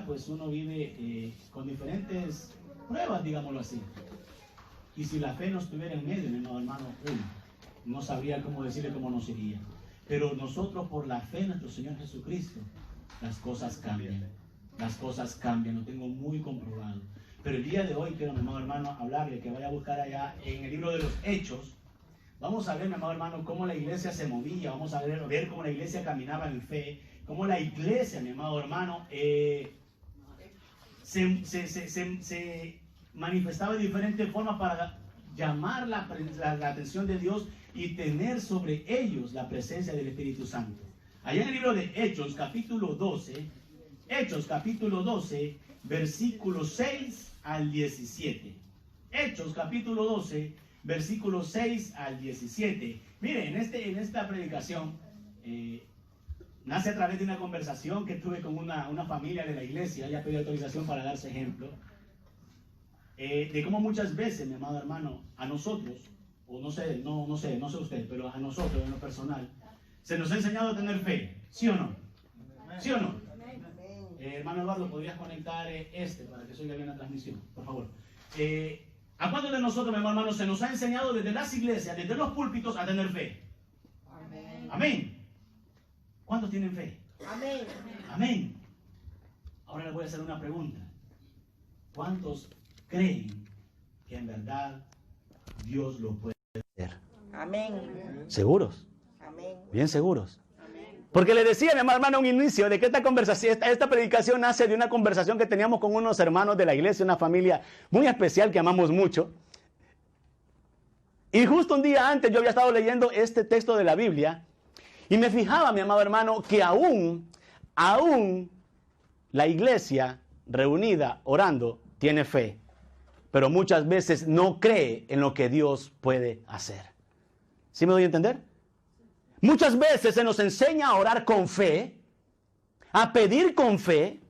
pues uno vive con diferentes pruebas, digámoslo así. Y si la fe no estuviera en medio, mi amado hermano, no sabría cómo decirle cómo nos iría. Pero nosotros, por la fe en nuestro Señor Jesucristo, las cosas cambian. Las cosas cambian, lo tengo muy comprobado. Pero el día de hoy quiero, mi amado hermano, hablarle que vaya a buscar allá en el libro de los Hechos. Vamos a ver, mi amado hermano, cómo la iglesia se movía. Vamos a ver cómo la iglesia caminaba en fe. Cómo la iglesia, mi amado hermano, se manifestaba de diferentes formas para llamar la atención de Dios y tener sobre ellos la presencia del Espíritu Santo. Allá en el libro de Hechos, capítulo 12, versículos 6 al 17. Hechos, capítulo 12, versículos 6 al 17. Miren, en esta predicación nace a través de una conversación que tuve con una familia de la iglesia. Ella pidió autorización para darse ejemplo. De cómo muchas veces, mi amado hermano, a nosotros, o no sé usted, pero a nosotros en lo personal, se nos ha enseñado a tener fe, ¿sí o no? ¿Sí o no? Hermano Eduardo, ¿podrías conectar para que se oiga bien la transmisión? Por favor. ¿A cuántos de nosotros, mi hermano, se nos ha enseñado desde las iglesias, desde los púlpitos, a tener fe? Amén. Amén. ¿Cuántos tienen fe? Amén. Amén. Ahora les voy a hacer una pregunta. ¿Cuántos creen que en verdad Dios lo puede hacer? Amén. ¿Seguros? Amén. Bien seguros. Amén. Porque le decía a mi hermano a un inicio de que esta predicación nace de una conversación que teníamos con unos hermanos de la iglesia, una familia muy especial que amamos mucho. Y justo un día antes yo había estado leyendo este texto de la Biblia y me fijaba, mi amado hermano, que aún la iglesia reunida orando tiene fe, pero muchas veces no cree en lo que Dios puede hacer. ¿Sí me doy a entender? Muchas veces se nos enseña a orar con fe, a pedir con fe,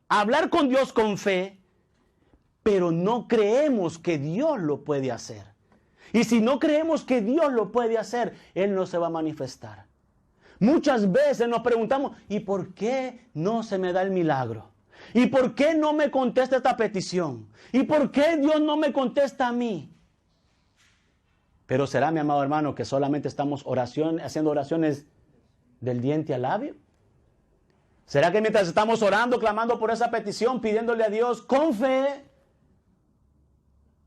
a hablar con Dios con fe, pero no creemos que Dios lo puede hacer. Y si no creemos que Dios lo puede hacer, Él no se va a manifestar. Muchas veces nos preguntamos, ¿y por qué no se me da el milagro? ¿Y por qué no me contesta esta petición? ¿Y por qué Dios no me contesta a mí? Pero será, mi amado hermano, que solamente estamos haciendo oraciones del diente al labio. ¿Será que mientras estamos orando, clamando por esa petición, pidiéndole a Dios con fe,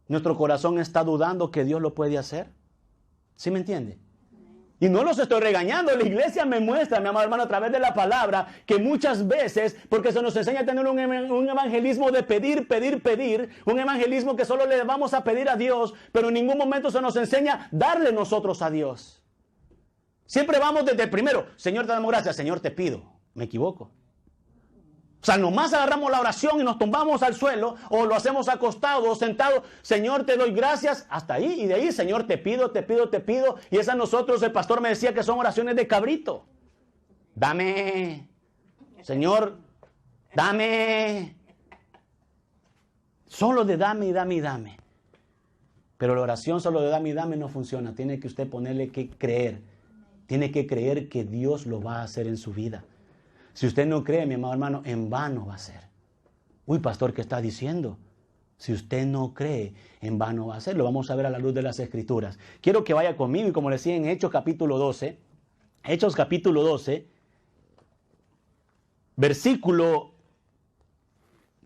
nuestro corazón está dudando que Dios lo puede hacer? ¿Sí me entiende? Y no los estoy regañando, la iglesia me muestra, mi amado hermano, a través de la palabra, que muchas veces, porque se nos enseña a tener un evangelismo de pedir, un evangelismo que solo le vamos a pedir a Dios, pero en ningún momento se nos enseña darle nosotros a Dios. Siempre vamos desde el primero, Señor te damos gracias, Señor te pido, me equivoco. O sea, nomás agarramos la oración y nos tumbamos al suelo, o lo hacemos acostado o sentado. Señor, te doy gracias, hasta ahí. Y de ahí, Señor, te pido. Y esa nosotros, el pastor me decía que son oraciones de cabrito. Dame, Señor, dame. Solo de dame. Pero la oración solo de dame no funciona. Tiene que usted ponerle que creer. Tiene que creer que Dios lo va a hacer en su vida. Si usted no cree, mi amado hermano, en vano va a ser. Uy, pastor, ¿qué está diciendo? Si usted no cree, en vano va a ser. Lo vamos a ver a la luz de las Escrituras. Quiero que vaya conmigo y como le decía en Hechos capítulo 12, versículo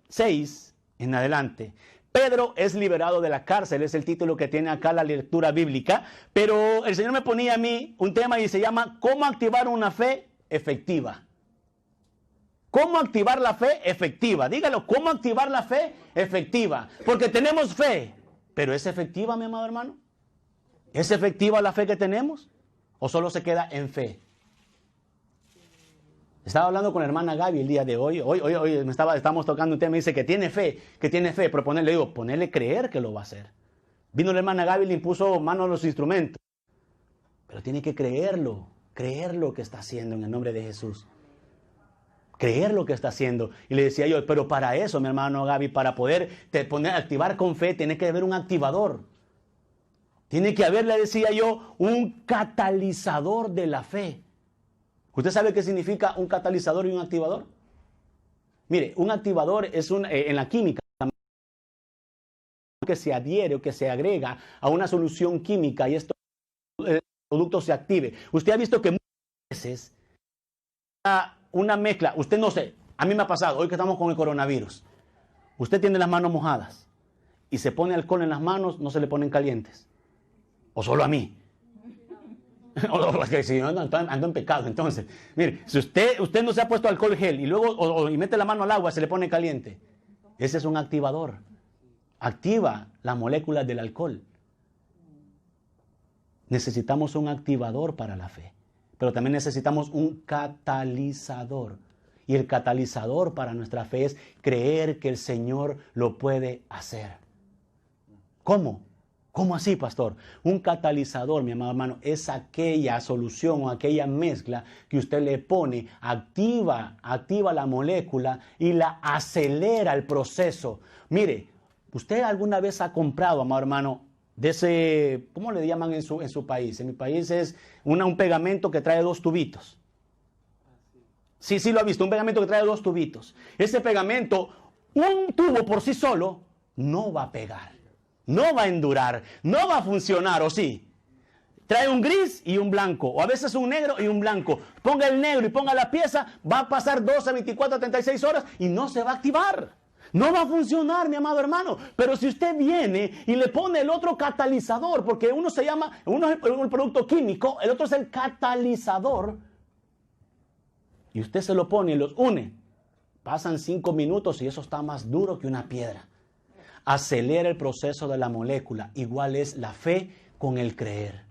6 en adelante. Pedro es liberado de la cárcel, es el título que tiene acá la lectura bíblica, pero el Señor me ponía a mí un tema y se llama ¿cómo activar una fe efectiva? ¿Cómo activar la fe efectiva? Dígalo, ¿cómo activar la fe efectiva? Porque tenemos fe, pero ¿es efectiva, mi amado hermano? ¿Es efectiva la fe que tenemos? ¿O solo se queda en fe? Estaba hablando con la hermana Gaby el día de hoy. Hoy estábamos tocando un tema y dice que tiene fe, pero le digo, ponerle creer que lo va a hacer. Vino la hermana Gaby y le impuso mano a los instrumentos. Pero tiene que creer lo que está haciendo en el nombre de Jesús. Creer lo que está haciendo. Y le decía yo, pero para eso, mi hermano Gaby, para poder activar con fe, tiene que haber un activador. Tiene que haber, le decía yo, un catalizador de la fe. ¿Usted sabe qué significa un catalizador y un activador? Mire, un activador es en la química que se adhiere o que se agrega a una solución química y esto el producto se active. Usted ha visto que muchas veces una mezcla, usted no sé, a mí me ha pasado, hoy que estamos con el coronavirus, usted tiene las manos mojadas y se pone alcohol en las manos, no se le ponen calientes. O solo a mí. O que si no ando en pecado, entonces. Mire, si usted no se ha puesto alcohol gel y luego y mete la mano al agua, se le pone caliente. Ese es un activador. Activa las moléculas del alcohol. Necesitamos un activador para la fe, pero también necesitamos un catalizador. Y el catalizador para nuestra fe es creer que el Señor lo puede hacer. ¿Cómo? ¿Cómo así, pastor? Un catalizador, mi amado hermano, es aquella solución o aquella mezcla que usted le pone, activa la molécula y la acelera el proceso. Mire, ¿usted alguna vez ha comprado, amado hermano, de ese, ¿cómo le llaman en su país? En mi país es un pegamento que trae 2 tubitos. Sí, lo ha visto, un pegamento que trae 2 tubitos. Ese pegamento, un tubo por sí solo, no va a pegar. No va a endurar, no va a funcionar, ¿o sí? Trae un gris y un blanco, o a veces un negro y un blanco. Ponga el negro y ponga la pieza, va a pasar 12, 24, 36 horas y no se va a activar. No va a funcionar, mi amado hermano. Pero si usted viene y le pone el otro catalizador, porque uno es el producto químico, el otro es el catalizador, y usted se lo pone y los une, pasan 5 minutos y eso está más duro que una piedra. Acelera el proceso de la molécula. Igual es la fe con el creer.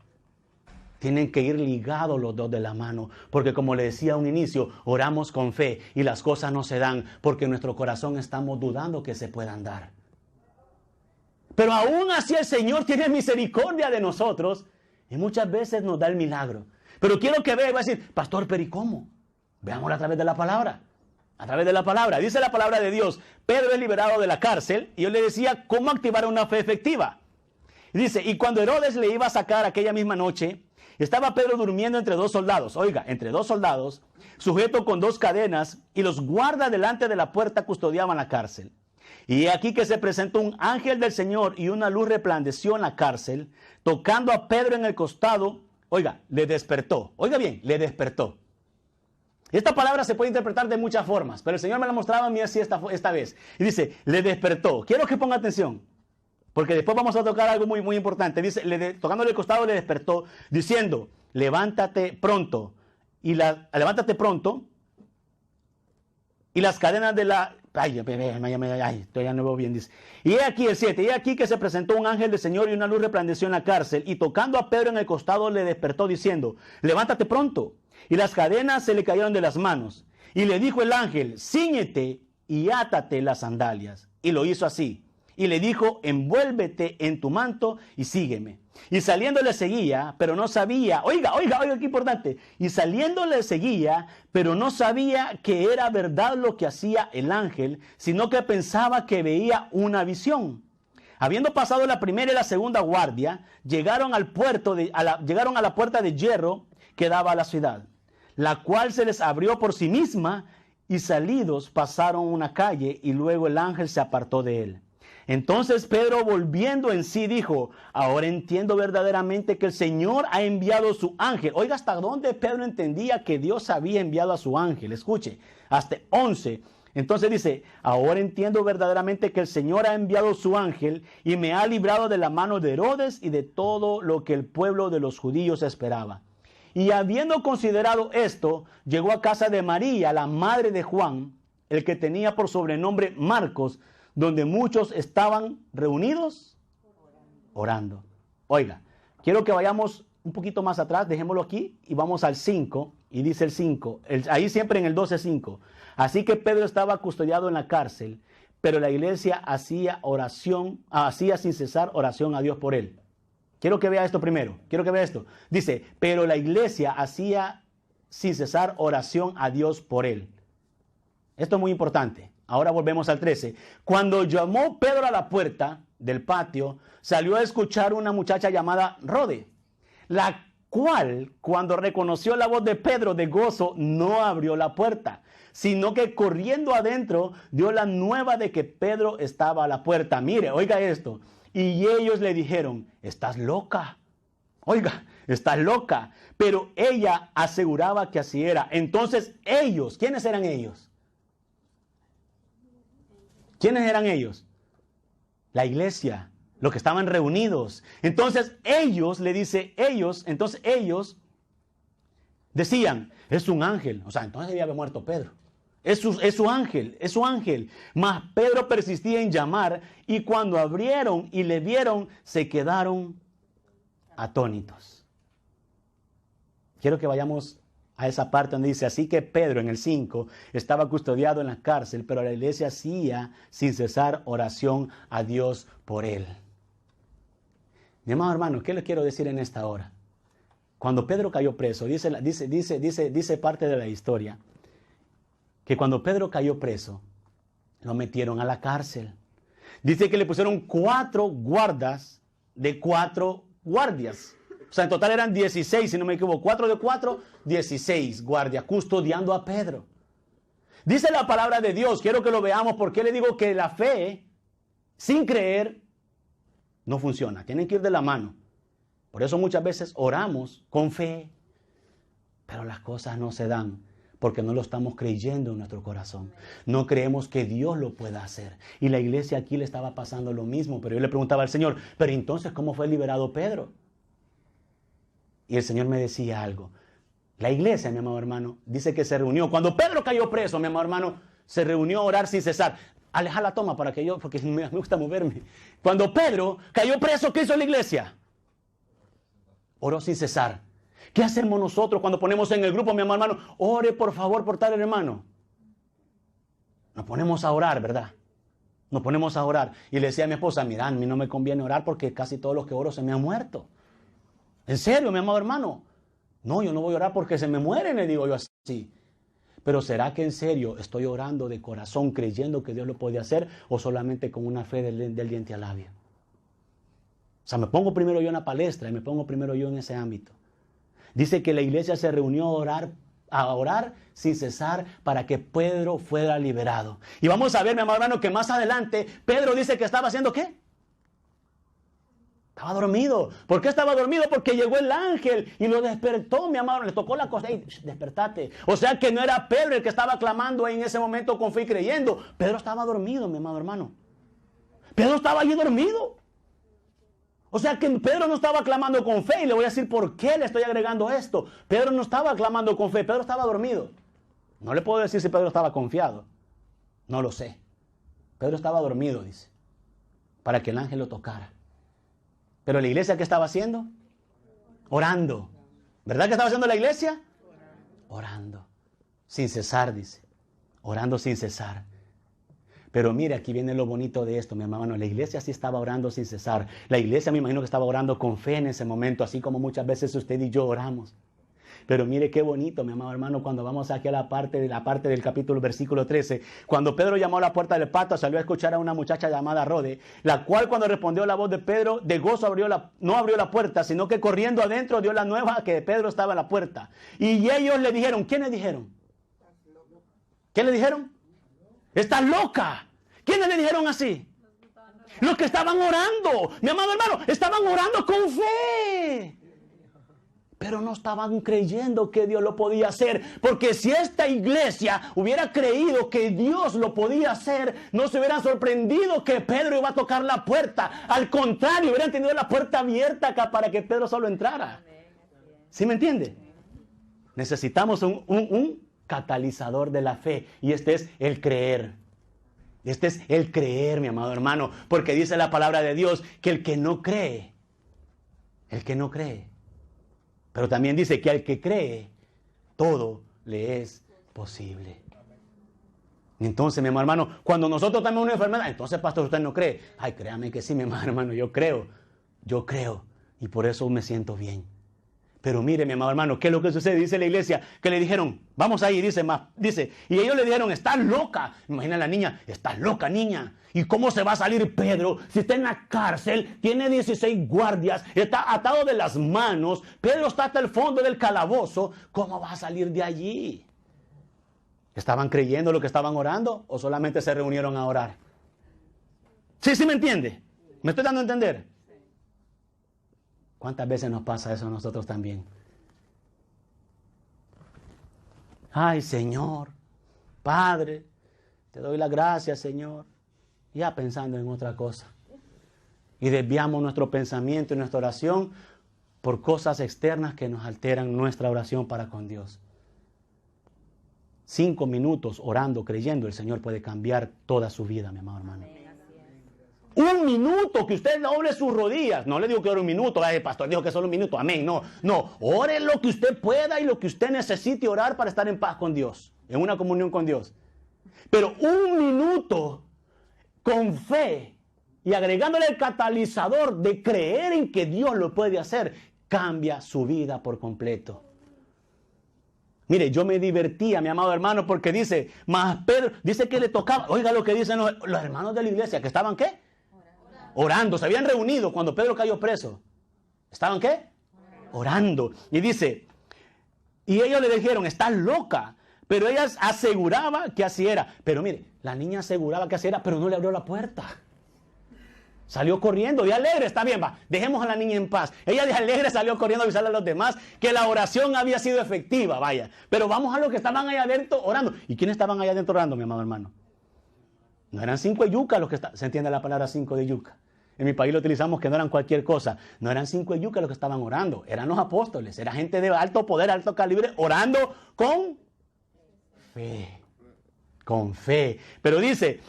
Tienen que ir ligados los dos de la mano, porque como le decía a un inicio, oramos con fe y las cosas no se dan porque en nuestro corazón estamos dudando que se puedan dar. Pero aún así el Señor tiene misericordia de nosotros y muchas veces nos da el milagro. Pero quiero que vea y va a decir, pastor, pero ¿y cómo? Veámoslo a través de la palabra. A través de la palabra. Dice la palabra de Dios, Pedro es liberado de la cárcel y yo le decía cómo activar una fe efectiva. Y dice, y cuando Herodes le iba a sacar aquella misma noche, estaba Pedro durmiendo entre 2 soldados. Oiga, entre 2 soldados, sujeto con 2 cadenas, y los guardas delante de la puerta custodiaban la cárcel. Y aquí que se presentó un ángel del Señor y una luz resplandeció en la cárcel, tocando a Pedro en el costado. Oiga, le despertó. Oiga bien, le despertó. Esta palabra se puede interpretar de muchas formas, pero el Señor me la mostraba a mí así esta vez. Y dice, le despertó. Quiero que ponga atención, porque después vamos a tocar algo muy, muy importante. Dice, tocándole el costado le despertó, diciendo, levántate pronto. Levántate pronto. Y las cadenas de la... todavía no veo bien, dice. Y he aquí el 7, y he aquí que se presentó un ángel del Señor y una luz resplandeció en la cárcel, y tocando a Pedro en el costado le despertó diciendo, levántate pronto. Y las cadenas se le cayeron de las manos. Y le dijo el ángel, cíñete y átate las sandalias. Y lo hizo así. Y le dijo, envuélvete en tu manto y sígueme. Y saliendo le seguía, pero no sabía, oiga, qué importante. Y saliendo le seguía, pero no sabía que era verdad lo que hacía el ángel, sino que pensaba que veía una visión. Habiendo pasado la primera y la segunda guardia, llegaron a la puerta de hierro que daba a la ciudad, la cual se les abrió por sí misma, y salidos pasaron una calle, y luego el ángel se apartó de él. Entonces Pedro, volviendo en sí, dijo, ahora entiendo verdaderamente que el Señor ha enviado su ángel. Oiga, hasta dónde Pedro entendía que Dios había enviado a su ángel. Escuche, hasta 11. Entonces dice, ahora entiendo verdaderamente que el Señor ha enviado su ángel y me ha librado de la mano de Herodes y de todo lo que el pueblo de los judíos esperaba. Y habiendo considerado esto, llegó a casa de María, la madre de Juan, el que tenía por sobrenombre Marcos, donde muchos estaban reunidos orando. Oiga, quiero que vayamos un poquito más atrás, dejémoslo aquí y vamos al 5, y dice el 5, ahí siempre en el 12:5. Así que Pedro estaba custodiado en la cárcel, pero la iglesia hacía sin cesar oración a Dios por él. Quiero que vea esto primero, quiero que vea esto. Dice, pero la iglesia hacía sin cesar oración a Dios por él. Esto es muy importante. Ahora volvemos al 13. Cuando llamó Pedro a la puerta del patio, salió a escuchar una muchacha llamada Rode, la cual, cuando reconoció la voz de Pedro de gozo, no abrió la puerta, sino que corriendo adentro dio la nueva de que Pedro estaba a la puerta. Mire, oiga esto. Y ellos le dijeron, estás loca. Oiga, estás loca. Pero ella aseguraba que así era. Entonces ellos, ¿quiénes eran ellos? ¿Quiénes eran ellos? La iglesia, los que estaban reunidos. Entonces ellos, le dice ellos, entonces ellos decían, es un ángel. O sea, entonces debía haber muerto Pedro. Es su ángel, es su ángel. Mas Pedro persistía en llamar y cuando abrieron y le vieron, se quedaron atónitos. Quiero que vayamos a esa parte donde dice, así que Pedro en el 5 estaba custodiado en la cárcel, pero la iglesia hacía sin cesar oración a Dios por él. Mi amado hermano, ¿qué le quiero decir en esta hora? Cuando Pedro cayó preso, dice parte de la historia, que cuando Pedro cayó preso, lo metieron a la cárcel. Dice que le pusieron 4 guardas de 4 guardias. O sea, en total eran 16, si no me equivoco. 4 de 4, 16 guardias custodiando a Pedro. Dice la palabra de Dios, quiero que lo veamos, porque le digo que la fe, sin creer, no funciona. Tienen que ir de la mano. Por eso muchas veces oramos con fe, pero las cosas no se dan, porque no lo estamos creyendo en nuestro corazón. No creemos que Dios lo pueda hacer. Y la iglesia aquí le estaba pasando lo mismo, pero yo le preguntaba al Señor, pero entonces, ¿cómo fue liberado Pedro? Y el Señor me decía algo. La iglesia, mi amado hermano, dice que se reunió. Cuando Pedro cayó preso, mi amado hermano, se reunió a orar sin cesar. Aleja la toma para que yo, porque me gusta moverme. Cuando Pedro cayó preso, ¿qué hizo la iglesia? Oró sin cesar. ¿Qué hacemos nosotros cuando ponemos en el grupo, mi amado hermano? Ore por favor por tal hermano. Nos ponemos a orar, ¿verdad? Nos ponemos a orar. Y le decía a mi esposa, mira, a mí no me conviene orar porque casi todos los que oro se me han muerto. ¿En serio, mi amado hermano? No, yo no voy a orar porque se me mueren, le digo yo así. Pero ¿será que en serio estoy orando de corazón creyendo que Dios lo puede hacer o solamente con una fe del diente al labio? O sea, me pongo primero yo en la palestra y me pongo primero yo en ese ámbito. Dice que la iglesia se reunió a orar sin cesar para que Pedro fuera liberado. Y vamos a ver, mi amado hermano, que más adelante Pedro dice que estaba haciendo ¿qué? Estaba dormido. ¿Por qué estaba dormido? Porque llegó el ángel y lo despertó, mi amado. Le tocó la cosa y despertate. O sea que no era Pedro el que estaba clamando en ese momento con fe y creyendo. Pedro estaba dormido, mi amado hermano. Pedro estaba allí dormido. O sea que Pedro no estaba clamando con fe. Y le voy a decir por qué le estoy agregando esto. Pedro no estaba clamando con fe. Pedro estaba dormido. No le puedo decir si Pedro estaba confiado. No lo sé. Pedro estaba dormido, dice. Para que el ángel lo tocara. Pero la iglesia, ¿qué estaba haciendo? Orando. ¿Verdad que estaba haciendo la iglesia? Orando. Sin cesar, dice. Orando sin cesar. Pero mire, aquí viene lo bonito de esto, mi hermano. La iglesia sí estaba orando sin cesar. La iglesia me imagino que estaba orando con fe en ese momento, así como muchas veces usted y yo oramos. Pero mire qué bonito, mi amado hermano, cuando vamos aquí a la parte del capítulo, versículo 13. Cuando Pedro llamó a la puerta del patio, salió a escuchar a una muchacha llamada Rode, la cual cuando respondió la voz de Pedro, de gozo no abrió la puerta, sino que corriendo adentro dio la nueva que Pedro estaba en la puerta. Y ellos le dijeron, ¿quiénes dijeron? ¿Qué le dijeron? ¡Estás loca! ¿Quiénes le dijeron así? Los que estaban orando, mi amado hermano, estaban orando con fe. Pero no estaban creyendo que Dios lo podía hacer. Porque si esta iglesia hubiera creído que Dios lo podía hacer, no se hubieran sorprendido que Pedro iba a tocar la puerta. Al contrario, hubieran tenido la puerta abierta acá para que Pedro solo entrara. ¿Sí me entiende? Necesitamos un catalizador de la fe. Y este es el creer. Este es el creer, mi amado hermano. Porque dice la palabra de Dios que el que no cree. Pero también dice que al que cree, todo le es posible. Entonces, mi hermano, cuando nosotros tenemos una enfermedad, entonces, pastor, usted no cree. Ay, créame que sí, mi hermano, yo creo. Y por eso me siento bien. Pero mire, mi amado hermano, ¿qué es lo que sucede? Dice la iglesia que le dijeron, vamos ahí, dice, y ellos le dijeron, estás loca. Imagina a la niña, estás loca, niña. ¿Y cómo se va a salir Pedro si está en la cárcel? Tiene 16 guardias, está atado de las manos. Pedro está hasta el fondo del calabozo. ¿Cómo va a salir de allí? ¿Estaban creyendo lo que estaban orando o solamente se reunieron a orar? Sí me entiende. ¿Me estoy dando a entender? ¿Cuántas veces nos pasa eso a nosotros también? Ay, Señor, Padre, te doy las gracias, Señor. Ya pensando en otra cosa. Y desviamos nuestro pensamiento y nuestra oración por cosas externas que nos alteran nuestra oración para con Dios. 5 minutos orando, creyendo, el Señor puede cambiar toda su vida, mi amado hermano. 1 minuto que usted doble sus rodillas. No le digo que ore 1 minuto. El pastor dijo que solo 1 minuto. Amén. No. Ore lo que usted pueda y lo que usted necesite orar para estar en paz con Dios. En una comunión con Dios. Pero 1 minuto con fe y agregándole el catalizador de creer en que Dios lo puede hacer, cambia su vida por completo. Mire, yo me divertía, mi amado hermano, porque dice, más Pedro, dice que le tocaba. Oiga lo que dicen los hermanos de la iglesia, que estaban ¿qué? Orando, se habían reunido cuando Pedro cayó preso. ¿Estaban qué? Orando. Y dice, y ellos le dijeron, estás loca. Pero ella aseguraba que así era. Pero mire, la niña aseguraba que así era, pero no le abrió la puerta. Salió corriendo y alegre, está bien, va, dejemos a la niña en paz. Ella de alegre salió corriendo a avisarle a los demás que la oración había sido efectiva, vaya. Pero vamos a los que estaban allá adentro orando. ¿Y quiénes estaban allá adentro orando, mi amado hermano? No eran 5 de yuca los que estaban, se entiende la palabra 5 de yuca. En mi país lo utilizamos que no eran cualquier cosa. No eran 5 de yuca los que estaban orando, eran los apóstoles, era gente de alto poder, alto calibre, orando con fe. Con fe. Pero dice,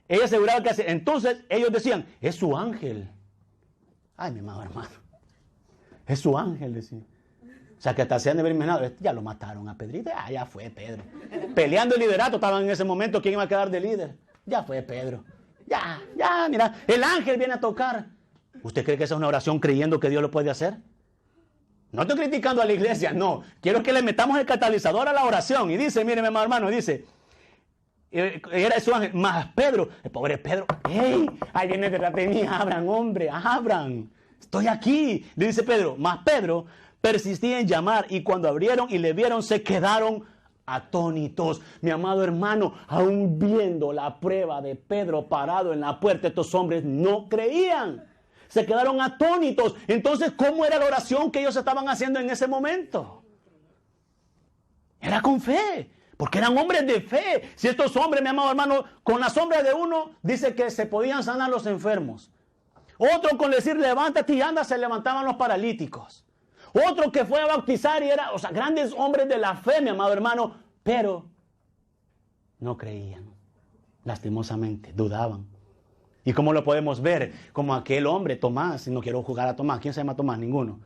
ella aseguraba que así. Entonces ellos decían, es su ángel. Ay, mi amado hermano. Es su ángel, decía. O sea, que hasta se han de haber imaginado, ya lo mataron a Pedrito, ya fue Pedro. Peleando el liderato, estaban en ese momento, ¿quién iba a quedar de líder? Ya fue Pedro. Ya, mira, el ángel viene a tocar. ¿Usted cree que esa es una oración creyendo que Dios lo puede hacer? No estoy criticando a la iglesia, no. Quiero que le metamos el catalizador a la oración. Y dice, mire, mi amado hermano, dice, era su ángel, más Pedro, el pobre Pedro, ¡hey! Ahí viene detrás de mí, abran, hombre, abran. Estoy aquí. Le dice Pedro, más Pedro persistía en llamar y cuando abrieron y le vieron se quedaron atónitos. Mi amado hermano, aún viendo la prueba de Pedro parado en la puerta, estos hombres no creían. Se quedaron atónitos. Entonces, ¿cómo era la oración que ellos estaban haciendo en ese momento? Era con fe, porque eran hombres de fe. Si estos hombres, mi amado hermano, con la sombra de uno, dice que se podían sanar los enfermos. Otro con decir, levántate y anda, se levantaban los paralíticos. Otro que fue a bautizar y era, grandes hombres de la fe, mi amado hermano, pero no creían, lastimosamente, dudaban. ¿Y cómo lo podemos ver? Como aquel hombre, Tomás, no quiero jugar a Tomás, ¿quién se llama Tomás? Ninguno.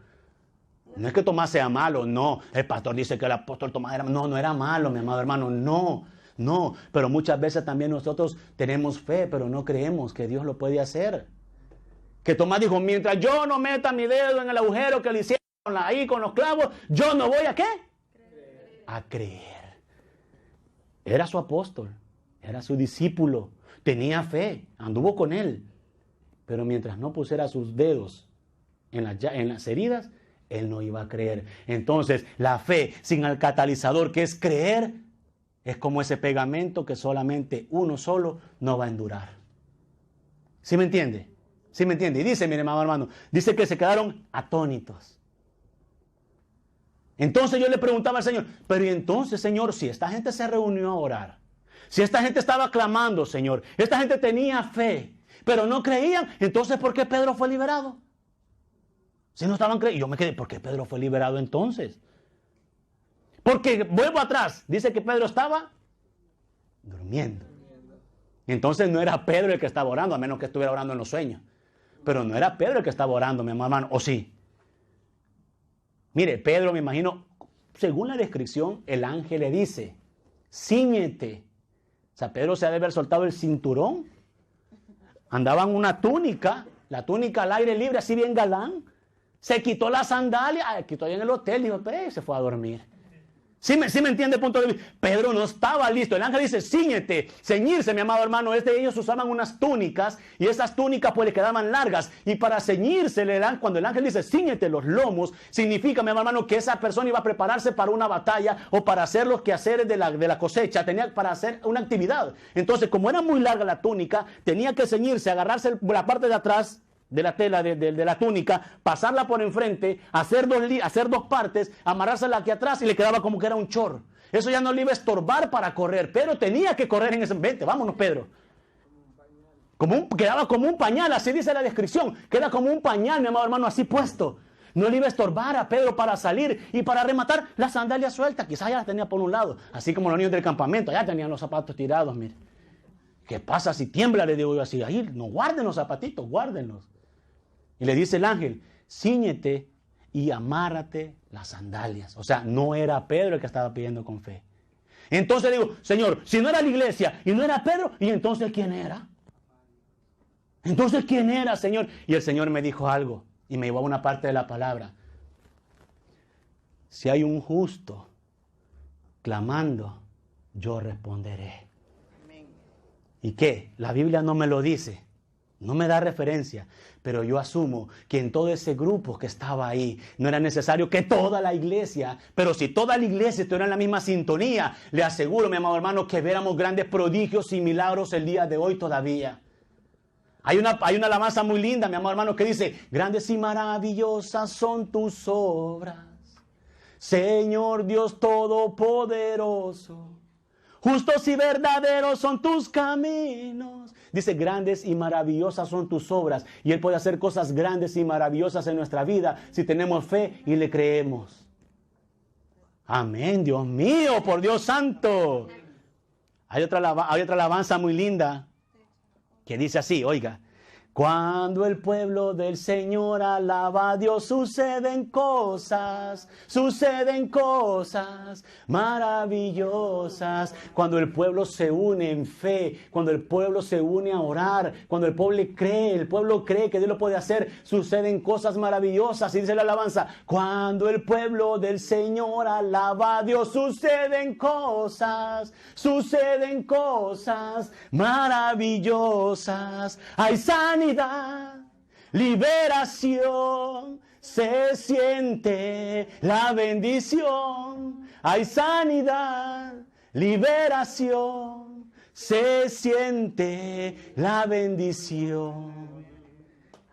No es que Tomás sea malo, no. El pastor dice que el apóstol Tomás era, no era malo, mi amado hermano, no. Pero muchas veces también nosotros tenemos fe, pero no creemos que Dios lo puede hacer. Que Tomás dijo, mientras yo no meta mi dedo en el agujero que le hicieron ahí con los clavos, yo no voy a ¿qué? A creer. Era su apóstol, era su discípulo, tenía fe, anduvo con él. Pero mientras no pusiera sus dedos en las heridas, él no iba a creer. Entonces, la fe sin el catalizador que es creer, es como ese pegamento que solamente uno solo no va a endurar. ¿Sí me entiende? ¿Sí me entiende? Y dice, mire, hermano, dice que se quedaron atónitos. Entonces yo le preguntaba al Señor, pero y entonces, Señor, si esta gente se reunió a orar, si esta gente estaba clamando, Señor, esta gente tenía fe, pero no creían, entonces ¿por qué Pedro fue liberado? Si no estaban creyendo, yo me quedé, ¿por qué Pedro fue liberado entonces? Porque, vuelvo atrás, dice que Pedro estaba durmiendo. Entonces no era Pedro el que estaba orando, a menos que estuviera orando en los sueños. Pero no era Pedro el que estaba orando, mi hermano, ¿o sí? Mire, Pedro, me imagino, según la descripción, el ángel le dice, cíñete. O sea, Pedro se ha de haber soltado el cinturón. Andaban una túnica, la túnica al aire libre, así bien galán. Se quitó la sandalia, quitó ahí en el hotel, dijo, se fue a dormir. ¿Sí me entiende el punto de vista? Pedro no estaba listo. El ángel dice, cíñete, ceñirse, mi amado hermano. Ellos usaban unas túnicas y esas túnicas pues le quedaban largas. Y para ceñirse, cuando el ángel dice, cíñete los lomos, significa, mi amado hermano, que esa persona iba a prepararse para una batalla o para hacer los quehaceres de la cosecha, tenía para hacer una actividad. Entonces, como era muy larga la túnica, tenía que ceñirse, agarrarse la parte de atrás de la tela de la túnica, pasarla por enfrente, hacer dos partes, amarrársela aquí atrás y le quedaba como que era un chor. Eso ya no le iba a estorbar para correr. Pedro tenía que correr en ese momento. Vámonos, Pedro. Quedaba como un pañal, así dice la descripción. Queda como un pañal, mi amado hermano, así puesto. No le iba a estorbar a Pedro para salir y para rematar las sandalias sueltas. Quizás ya las tenía por un lado, así como los niños del campamento, ya tenían los zapatos tirados, mire. ¿Qué pasa si tiembla? Le digo yo así, ahí, no guarden los zapatitos, guárdenlos. Y le dice el ángel, cíñete y amárrate las sandalias. O sea, no era Pedro el que estaba pidiendo con fe. Entonces digo, Señor, si no era la iglesia y no era Pedro, ¿y entonces quién era? Entonces, ¿quién era, Señor? Y el Señor me dijo algo y me llevó a una parte de la palabra. Si hay un justo clamando, yo responderé. ¿Y qué? La Biblia no me lo dice. No me da referencia, pero yo asumo que en todo ese grupo que estaba ahí, no era necesario que toda la iglesia, pero si toda la iglesia estuviera en la misma sintonía, le aseguro, mi amado hermano, que viéramos grandes prodigios y milagros el día de hoy todavía. Hay una alabanza muy linda, mi amado hermano, que dice, grandes y maravillosas son tus obras, Señor Dios Todopoderoso. Justos y verdaderos son tus caminos. Dice, grandes y maravillosas son tus obras. Y Él puede hacer cosas grandes y maravillosas en nuestra vida si tenemos fe y le creemos. Amén, Dios mío, por Dios santo. Hay otra alabanza muy linda que dice así, oiga. Cuando el pueblo del Señor alaba a Dios, suceden cosas maravillosas. Cuando el pueblo se une en fe, cuando el pueblo se une a orar, cuando el pueblo cree que Dios lo puede hacer, suceden cosas maravillosas. Y dice la alabanza, cuando el pueblo del Señor alaba a Dios, suceden cosas maravillosas. Hay sanidad, liberación, se siente la bendición. Hay sanidad, liberación, se siente la bendición.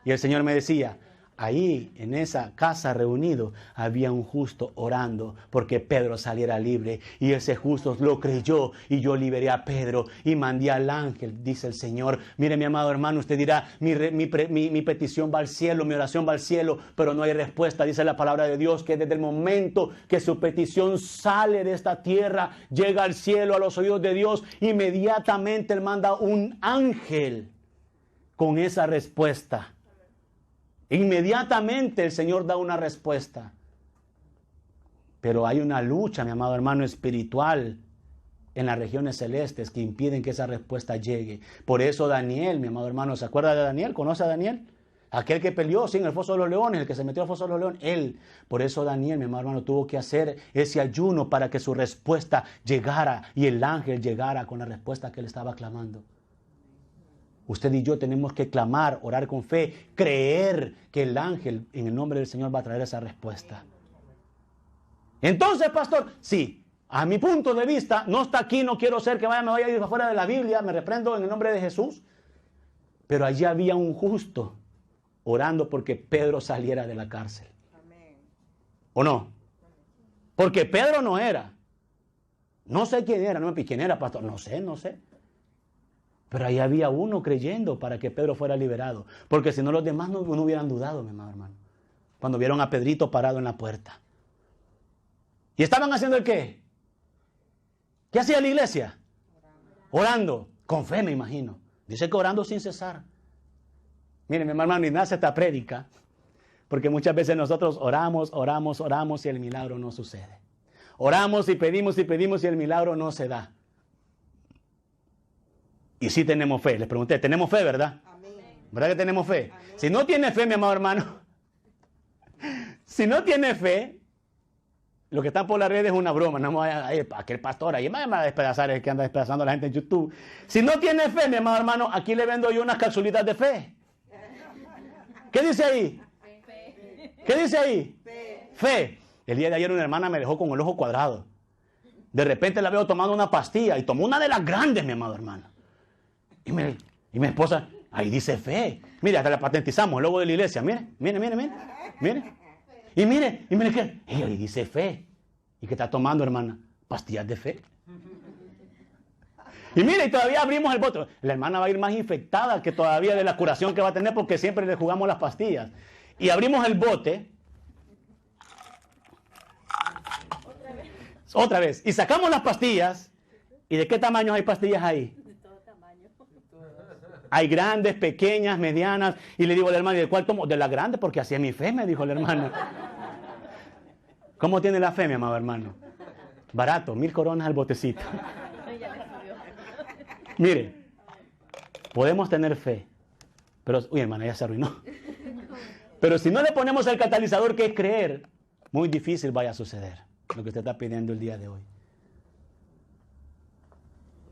Y el Señor me decía, ahí en esa casa reunido había un justo orando porque Pedro saliera libre, y ese justo lo creyó y yo liberé a Pedro y mandé al ángel, dice el Señor. Mire, mi amado hermano, usted dirá, mi petición va al cielo, mi oración va al cielo, pero no hay respuesta. Dice la palabra de Dios que desde el momento que su petición sale de esta tierra, llega al cielo, a los oídos de Dios, inmediatamente Él manda un ángel con esa respuesta. Inmediatamente el Señor da una respuesta. Pero hay una lucha, mi amado hermano, espiritual en las regiones celestes que impiden que esa respuesta llegue. Por eso Daniel, mi amado hermano, ¿se acuerda de Daniel? ¿Conoce a Daniel? Aquel que peleó, sí, en el foso de los leones, el que se metió al foso de los leones, él. Por eso Daniel, mi amado hermano, tuvo que hacer ese ayuno para que su respuesta llegara y el ángel llegara con la respuesta que él estaba clamando. Usted y yo tenemos que clamar, orar con fe, creer que el ángel en el nombre del Señor va a traer esa respuesta. Entonces, pastor, sí, a mi punto de vista, no está aquí, no quiero ser que me vaya a ir afuera de la Biblia, me reprendo en el nombre de Jesús. Pero allí había un justo orando porque Pedro saliera de la cárcel. ¿O no? Porque Pedro no era. No sé quién era, ¿quién era, pastor? No sé. Pero ahí había uno creyendo para que Pedro fuera liberado. Porque si no, los demás no hubieran dudado, mi amado hermano. Cuando vieron a Pedrito parado en la puerta. ¿Y estaban haciendo el qué? ¿Qué hacía la iglesia? Orando. Con fe, me imagino. Dice que orando sin cesar. Miren, mi hermano, ni nace esta prédica. Porque muchas veces nosotros oramos y el milagro no sucede. Oramos y pedimos y el milagro no se da. Y sí tenemos fe. Les pregunté, ¿tenemos fe, verdad? Amén. ¿Verdad que tenemos fe? Amén. Si no tiene fe, mi amado hermano, Si no tiene fe, lo que está por las redes es una broma. No me vaya a aquel pastor ahí me va a despedazar, el que anda despedazando a la gente en YouTube. Si no tiene fe, mi amado hermano, aquí le vendo yo unas capsulitas de fe. ¿Qué dice ahí? Fe. ¿Qué dice ahí? Fe. El día de ayer una hermana me dejó con el ojo cuadrado. De repente la veo tomando una pastilla y tomó una de las grandes, mi amado hermano. Y mi esposa, ahí dice fe. Mire, hasta la patentizamos, el logo de la iglesia. Mire. Y mire que ahí dice fe. ¿Y qué está tomando, hermana? Pastillas de fe. Y mire, y todavía abrimos el bote. La hermana va a ir más infectada que todavía de la curación que va a tener porque siempre le jugamos las pastillas. Y abrimos el bote. Otra vez. Y sacamos las pastillas. ¿Y de qué tamaño hay pastillas ahí? De todo tamaño. Hay grandes, pequeñas, medianas. Y le digo al hermano, ¿de cuál tomo? De la grande, porque así es mi fe, me dijo el hermano. ¿Cómo tiene la fe, mi amado hermano? Barato, 1000 coronas al botecito. Mire, podemos tener fe. Pero, uy, hermana, ya se arruinó. Pero si no le ponemos el catalizador que es creer, muy difícil vaya a suceder lo que usted está pidiendo el día de hoy.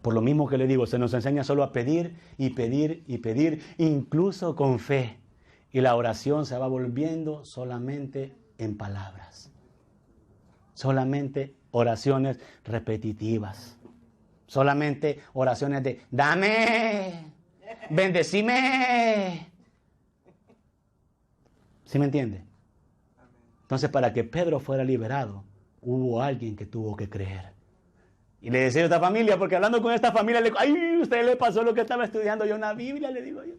Por lo mismo que le digo, se nos enseña solo a pedir y pedir y pedir, incluso con fe. Y la oración se va volviendo solamente en palabras. Solamente oraciones repetitivas. Solamente oraciones de, dame, bendecime. ¿Sí me entiende? Entonces, para que Pedro fuera liberado, hubo alguien que tuvo que creer. Y le decía a esta familia, porque hablando con esta familia, le digo, ay, usted le pasó lo que estaba estudiando yo en la Biblia, le digo yo.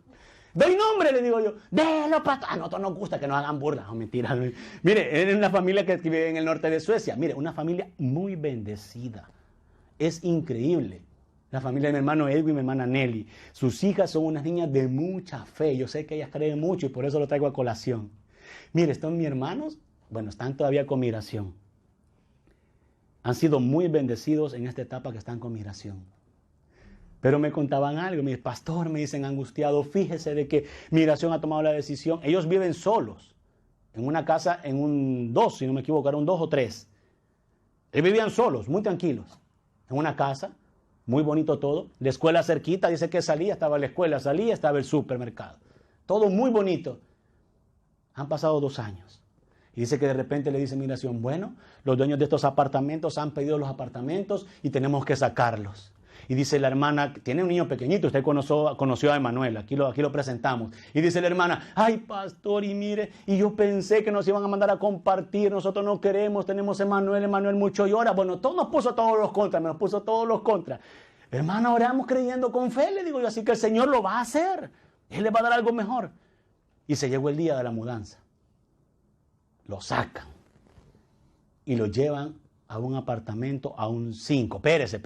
Doy nombre, le digo yo. Déjelo, pastor. A nosotros nos gusta que nos hagan burlas. No, mentira. Mire, es una familia que vive en el norte de Suecia. Mire, una familia muy bendecida. Es increíble. La familia de mi hermano Edwin y mi hermana Nelly. Sus hijas son unas niñas de mucha fe. Yo sé que ellas creen mucho y por eso lo traigo a colación. Mire, estos mis hermanos, bueno, están todavía con migración. Han sido muy bendecidos en esta etapa que están con migración. Pero me contaban algo, mi pastor, me dicen angustiado, fíjese de que migración ha tomado la decisión. Ellos viven solos, en una casa, en un 2, si no me equivoco, era un 2 o 3. Ellos vivían solos, muy tranquilos, en una casa, muy bonito todo. La escuela cerquita, dice que salía, estaba la escuela, salía, estaba el supermercado. Todo muy bonito. Han pasado 2 años. Y dice que de repente le dice migración, bueno, los dueños de estos apartamentos han pedido los apartamentos y tenemos que sacarlos. Y dice la hermana, tiene un niño pequeñito, usted conoció a Emanuel, aquí lo presentamos. Y dice la hermana, ay pastor, y mire, y yo pensé que nos iban a mandar a compartir, nosotros no queremos, tenemos a Emanuel mucho llora. Bueno, todo nos puso todos los contras, nos puso todos los contras. Hermana, oramos creyendo con fe, le digo yo, así que el Señor lo va a hacer. Él le va a dar algo mejor. Y se llegó el día de la mudanza. Lo sacan y lo llevan a un apartamento, a un 5. Espérese.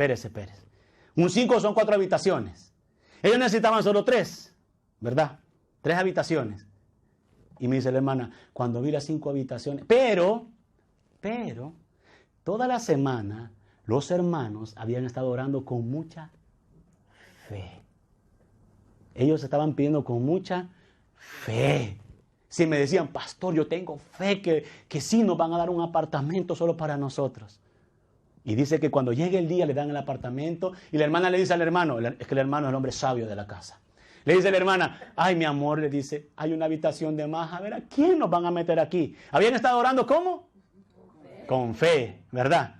Un 5 son 4 habitaciones. Ellos necesitaban solo 3, ¿verdad? 3 habitaciones. Y me dice la hermana, cuando vi las 5 habitaciones, pero, toda la semana los hermanos habían estado orando con mucha fe. Ellos estaban pidiendo con mucha fe. Si me decían, pastor, yo tengo fe que sí nos van a dar un apartamento solo para nosotros. Y dice que cuando llegue el día le dan el apartamento y la hermana le dice al hermano, es que el hermano es el hombre sabio de la casa. Le dice a la hermana, ay mi amor, le dice, hay una habitación de más, a ver, ¿a quién nos van a meter aquí? Habían estado orando, ¿cómo? Con fe, ¿verdad?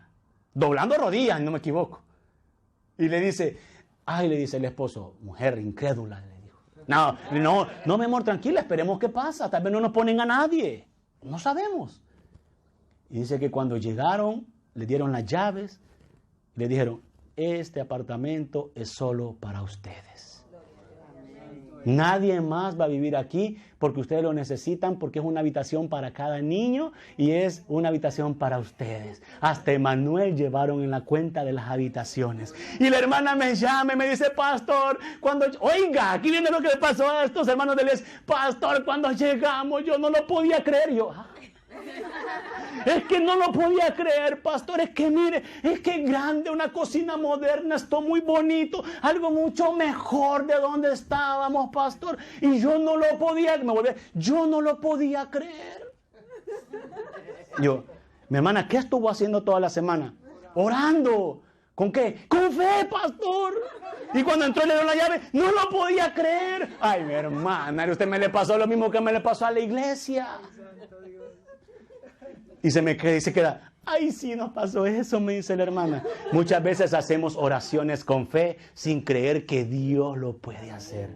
Doblando rodillas, no me equivoco. Y le dice, ay, le dice el esposo, mujer incrédula. No, mi amor, tranquila, esperemos qué pasa. Tal vez no nos ponen a nadie. No sabemos. Y dice que cuando llegaron, le dieron las llaves, le dijeron, este apartamento es solo para ustedes. Nadie más va a vivir aquí porque ustedes lo necesitan, porque es una habitación para cada niño y es una habitación para ustedes. Hasta Emanuel llevaron en la cuenta de las habitaciones. Y la hermana me llama y me dice, pastor, oiga, aquí viene lo que le pasó a estos hermanos de Les. Pastor, cuando llegamos yo no lo podía creer. Es que no lo podía creer, pastor, es que mire, es que grande, una cocina moderna, esto muy bonito, algo mucho mejor de donde estábamos, pastor, y yo no lo podía creer. Yo, mi hermana, ¿qué estuvo haciendo toda la semana? Orando. ¿Con qué? Con fe, pastor. Y cuando entró y le dio la llave, no lo podía creer. Ay, mi hermana, a usted me le pasó lo mismo que me le pasó a la iglesia. Y se queda, ay, sí, nos pasó eso, me dice la hermana. Muchas veces hacemos oraciones con fe sin creer que Dios lo puede hacer.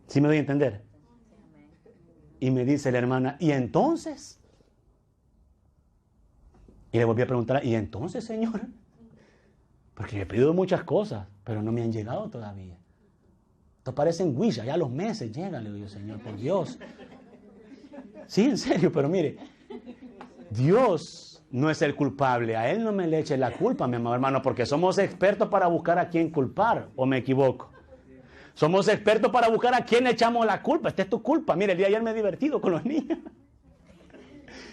¿Sí me doy a entender? Y me dice la hermana, ¿y entonces? Y le volví a preguntar, ¿y entonces, Señor? Porque le he pedido muchas cosas, pero no me han llegado todavía. Esto parecen Ouija, ya los meses llegan, le digo yo, Señor, por Dios. Sí, en serio, pero mire, Dios no es el culpable, a Él no me le eche la culpa, mi amado hermano, porque somos expertos para buscar a quién culpar, ¿o me equivoco? Somos expertos para buscar a quién le echamos la culpa. Esta es tu culpa. Mire, el día de ayer me he divertido con los niños.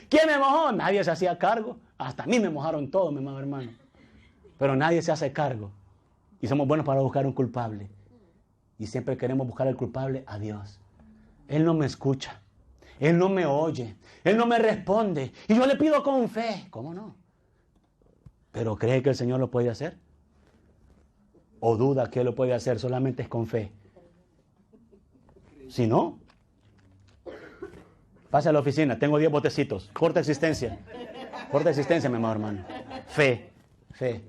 ¿Quién me mojó? Nadie se hacía cargo. Hasta a mí me mojaron todos, mi amado hermano. Pero nadie se hace cargo. Y somos buenos para buscar un culpable. Y siempre queremos buscar al culpable a Dios. Él no me escucha. Él no me oye. Él no me responde. Y yo le pido con fe. ¿Cómo no? ¿Pero cree que el Señor lo puede hacer? ¿O duda que Él lo puede hacer? Solamente es con fe. Si no, pase a la oficina. Tengo 10 botecitos. Corta existencia. Corta existencia, mi amado hermano. Fe. Fe.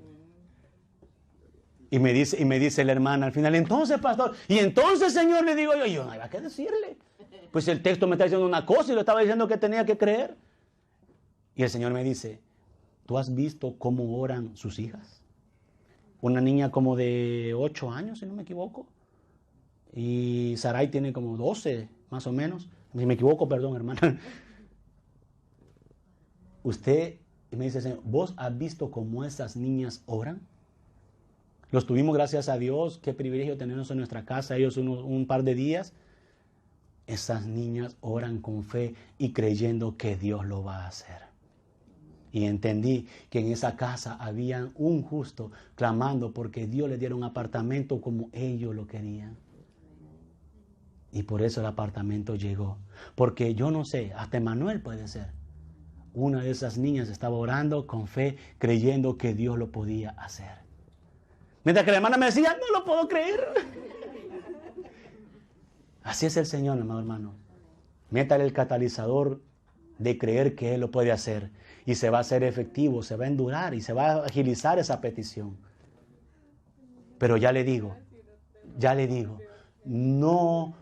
Y me dice la hermana al final, entonces, pastor, y entonces, Señor, le digo yo no había que decirle. Pues el texto me está diciendo una cosa y lo estaba diciendo que tenía que creer. Y el Señor me dice, ¿tú has visto cómo oran sus hijas? Una niña como de 8 años, si no me equivoco. Y Sarai tiene como 12, más o menos. Si me equivoco, perdón, hermana. Usted me dice, Señor, ¿vos has visto cómo esas niñas oran? Los tuvimos, gracias a Dios. Qué privilegio tenerlos en nuestra casa, ellos un par de días. Esas niñas oran con fe y creyendo que Dios lo va a hacer. Y entendí que en esa casa había un justo clamando porque Dios le diera un apartamento como ellos lo querían. Y por eso el apartamento llegó. Porque yo no sé, hasta Manuel puede ser. Una de esas niñas estaba orando con fe, creyendo que Dios lo podía hacer. Mientras que la hermana me decía, no lo puedo creer. Así es el Señor, amado hermano. Métale el catalizador de creer que Él lo puede hacer. Y se va a hacer efectivo, se va a endurar y se va a agilizar esa petición. Pero ya le digo, no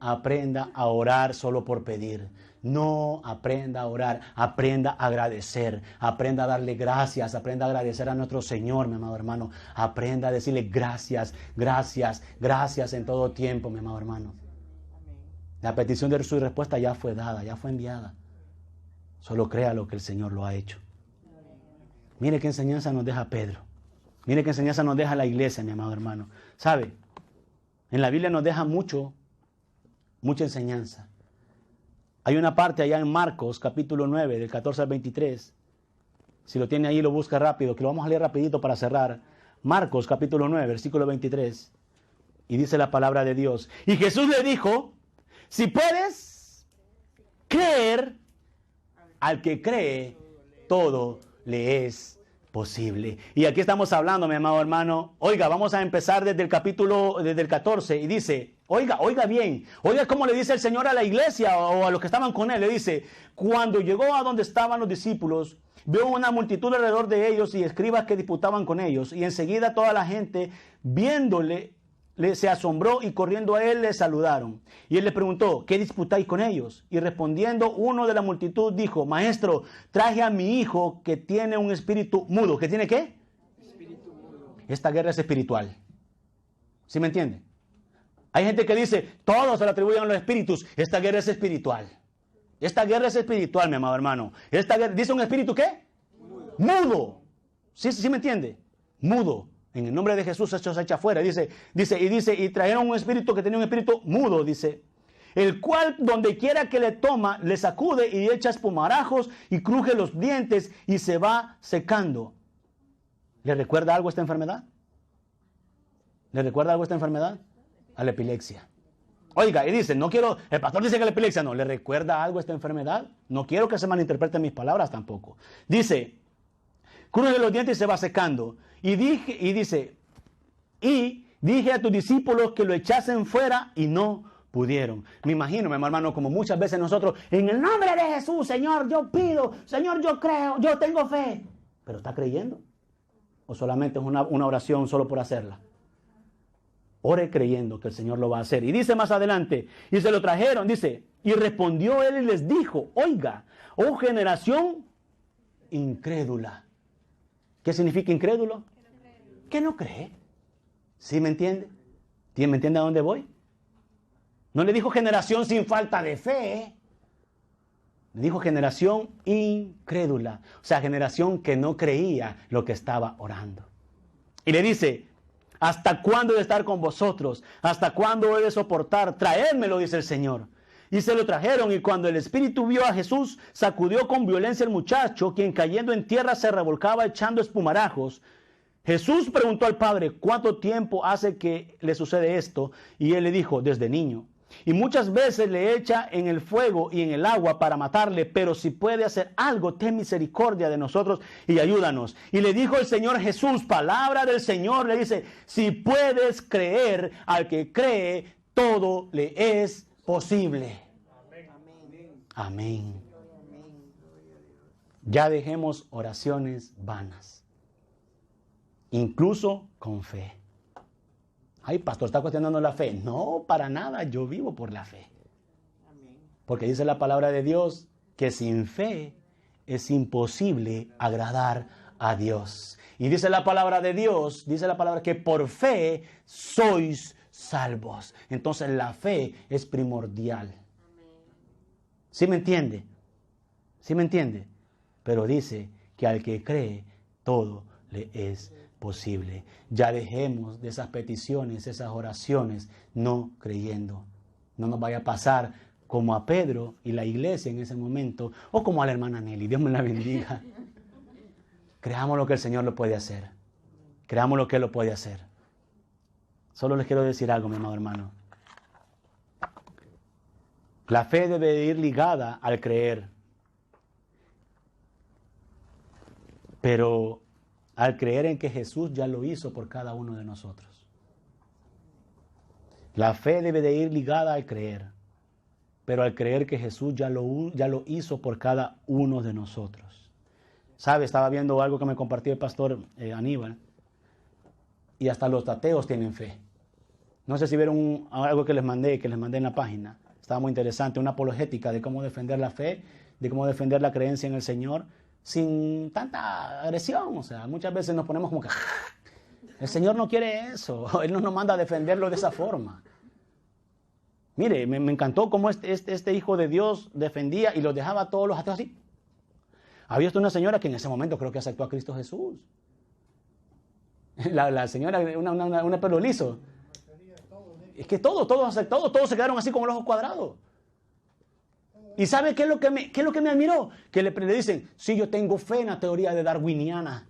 aprenda a orar solo por pedir. No aprenda a orar, aprenda a agradecer, aprenda a darle gracias, aprenda a agradecer a nuestro Señor, mi amado hermano. Aprenda a decirle gracias, gracias, gracias en todo tiempo, mi amado hermano. La petición de su respuesta ya fue dada, ya fue enviada. Solo crea lo que el Señor lo ha hecho. Mire qué enseñanza nos deja Pedro. Mire qué enseñanza nos deja la iglesia, mi amado hermano. ¿Sabe? En la Biblia nos deja mucha enseñanza. Hay una parte allá en Marcos, capítulo 9, del 14 al 23. Si lo tiene ahí, lo busca rápido, que lo vamos a leer rapidito para cerrar. Marcos, capítulo 9, versículo 23. Y dice la palabra de Dios. Y Jesús le dijo, si puedes creer, al que cree, todo le es posible. Y aquí estamos hablando, mi amado hermano. Oiga, vamos a empezar desde el 14. Y dice, oiga bien. Oiga cómo le dice el Señor a la iglesia o a los que estaban con Él. Le dice, cuando llegó a donde estaban los discípulos, vio una multitud alrededor de ellos y escribas que disputaban con ellos. Y enseguida toda la gente, viéndole, se asombró y corriendo a él le saludaron. Y él les preguntó, ¿qué disputáis con ellos? Y respondiendo uno de la multitud dijo, Maestro, traje a mi hijo que tiene un espíritu mudo. ¿Que tiene qué? Espíritu mudo. Esta guerra es espiritual. ¿Sí me entiende? Hay gente que dice, todos se le atribuyen a los espíritus. Esta guerra es espiritual. Esta guerra es espiritual, mi amado hermano. Esta guerra, ¿dice un espíritu qué? Mudo. Mudo. ¿Sí me entiende? Mudo. En el nombre de Jesús esto se echa afuera. Dice, y trajeron un espíritu que tenía un espíritu mudo, dice, el cual donde quiera que le toma, le sacude y echa espumarajos y cruje los dientes y se va secando. ¿Le recuerda algo esta enfermedad? ¿Le recuerda algo esta enfermedad? A la epilepsia. Oiga, y dice, no quiero, el pastor dice que la epilepsia, no, ¿le recuerda algo esta enfermedad? No quiero que se malinterpreten mis palabras tampoco. Dice, cruje los dientes y se va secando. Y dije a tus discípulos que lo echasen fuera y no pudieron. Me imagino, mi hermano, como muchas veces nosotros, en el nombre de Jesús, Señor, yo pido, Señor, yo creo, yo tengo fe. ¿Pero está creyendo? ¿O solamente es una oración solo por hacerla? Ore creyendo que el Señor lo va a hacer. Y dice más adelante, y se lo trajeron, dice, y respondió él y les dijo, oiga, oh generación incrédula. ¿Qué significa incrédulo? Que no cree. ¿Sí me entiende? ¿Me entiende a dónde voy? No le dijo generación sin falta de fe. Le dijo generación incrédula. O sea, generación que no creía lo que estaba orando. Y le dice, ¿hasta cuándo he de estar con vosotros? ¿Hasta cuándo he de soportar? Traédmelo, dice el Señor. Y se lo trajeron, y cuando el espíritu vio a Jesús, sacudió con violencia al muchacho, quien cayendo en tierra se revolcaba echando espumarajos. Jesús preguntó al padre, ¿cuánto tiempo hace que le sucede esto? Y él le dijo, desde niño. Y muchas veces le echa en el fuego y en el agua para matarle, pero si puede hacer algo, ten misericordia de nosotros y ayúdanos. Y le dijo el Señor Jesús, palabra del Señor, le dice, si puedes creer, al que cree, todo le es posible. Amén. Ya dejemos oraciones vanas, incluso con fe. Ay, pastor, ¿está cuestionando la fe? No, para nada, yo vivo por la fe. Porque dice la palabra de Dios que sin fe es imposible agradar a Dios. Y dice la palabra de Dios, dice la palabra que por fe sois salvos. Entonces la fe es primordial. ¿Sí me entiende? ¿Sí me entiende? Pero dice que al que cree, todo le es posible. Ya dejemos de esas peticiones, esas oraciones, no creyendo. No nos vaya a pasar como a Pedro y la iglesia en ese momento, o como a la hermana Nelly. Dios me la bendiga. Creamos lo que el Señor lo puede hacer. Creamos lo que Él lo puede hacer. Solo les quiero decir algo, mi amado hermano. La fe debe ir ligada al creer. Pero al creer en que Jesús ya lo hizo por cada uno de nosotros. La fe debe de ir ligada al creer, pero al creer que Jesús ya lo hizo por cada uno de nosotros. ¿Sabe? Estaba viendo algo que me compartió el pastor Aníbal, y hasta los ateos tienen fe. No sé si vieron algo que les mandé en la página. Estaba muy interesante, una apologética de cómo defender la fe, de cómo defender la creencia en el Señor, sin tanta agresión. O sea, muchas veces nos ponemos como que el Señor no quiere eso. Él no nos manda a defenderlo de esa forma. Mire, me encantó cómo este hijo de Dios defendía y los dejaba a todos los ateos así. Había una señora que en ese momento creo que aceptó a Cristo Jesús. La señora, una pelo liso. Es que todos se quedaron así con los ojos cuadrados. ¿Y sabe qué es lo que me admiró? Que le dicen, sí, yo tengo fe en la teoría de darwiniana.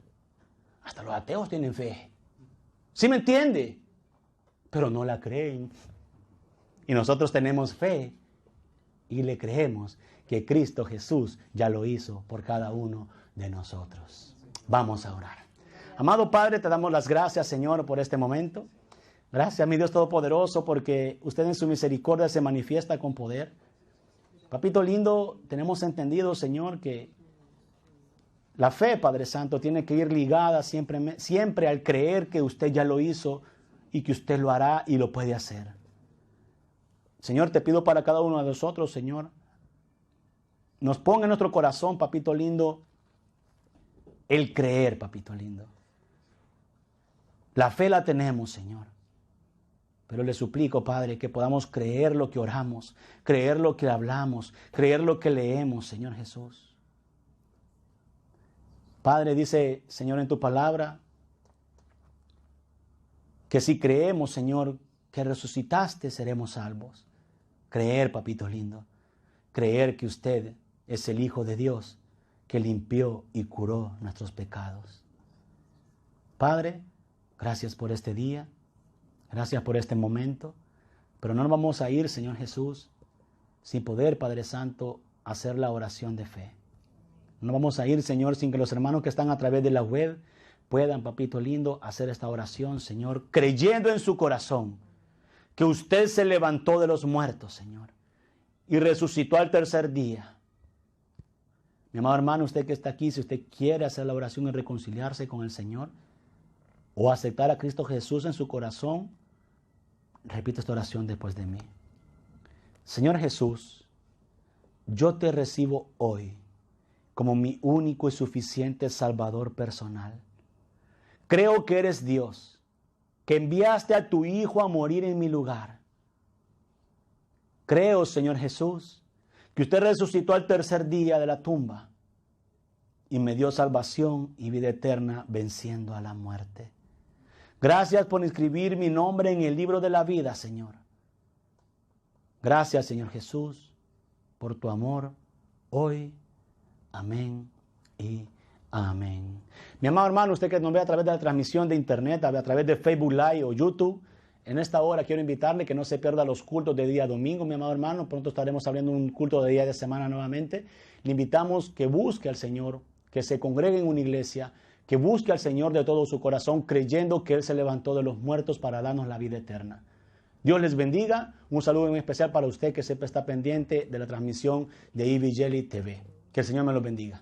Hasta los ateos tienen fe. ¿Sí me entiende? Pero no la creen. Y nosotros tenemos fe y le creemos que Cristo Jesús ya lo hizo por cada uno de nosotros. Vamos a orar. Amado Padre, te damos las gracias, Señor, por este momento. Gracias, mi Dios Todopoderoso, porque usted en su misericordia se manifiesta con poder. Papito lindo, tenemos entendido, Señor, que la fe, Padre Santo, tiene que ir ligada siempre al creer que usted ya lo hizo y que usted lo hará y lo puede hacer. Señor, te pido para cada uno de nosotros, Señor, nos ponga en nuestro corazón, papito lindo, el creer, papito lindo. La fe la tenemos, Señor. Pero le suplico, Padre, que podamos creer lo que oramos, creer lo que hablamos, creer lo que leemos, Señor Jesús. Padre, dice, Señor, en tu palabra, que si creemos, Señor, que resucitaste, seremos salvos. Creer, papito lindo, creer que usted es el Hijo de Dios, que limpió y curó nuestros pecados. Padre, gracias por este día. Gracias por este momento. Pero no nos vamos a ir, Señor Jesús, sin poder, Padre Santo, hacer la oración de fe. No vamos a ir, Señor, sin que los hermanos que están a través de la web puedan, papito lindo, hacer esta oración, Señor, creyendo en su corazón que usted se levantó de los muertos, Señor, y resucitó al tercer día. Mi amado hermano, usted que está aquí, si usted quiere hacer la oración y reconciliarse con el Señor o aceptar a Cristo Jesús en su corazón, repite esta oración después de mí. Señor Jesús, yo te recibo hoy como mi único y suficiente Salvador personal. Creo que eres Dios, que enviaste a tu Hijo a morir en mi lugar. Creo, Señor Jesús, que usted resucitó al tercer día de la tumba y me dio salvación y vida eterna venciendo a la muerte. Gracias por inscribir mi nombre en el libro de la vida, Señor. Gracias, Señor Jesús, por tu amor hoy. Amén y amén. Mi amado hermano, usted que nos ve a través de la transmisión de internet, a través de Facebook Live o YouTube, en esta hora quiero invitarle que no se pierda los cultos de día domingo, mi amado hermano. Pronto estaremos abriendo un culto de día de semana nuevamente. Le invitamos que busque al Señor, que se congregue en una iglesia, que busque al Señor de todo su corazón, creyendo que Él se levantó de los muertos para darnos la vida eterna. Dios les bendiga. Un saludo en especial para usted que siempre está pendiente de la transmisión de EVangeli TV. Que el Señor me los bendiga.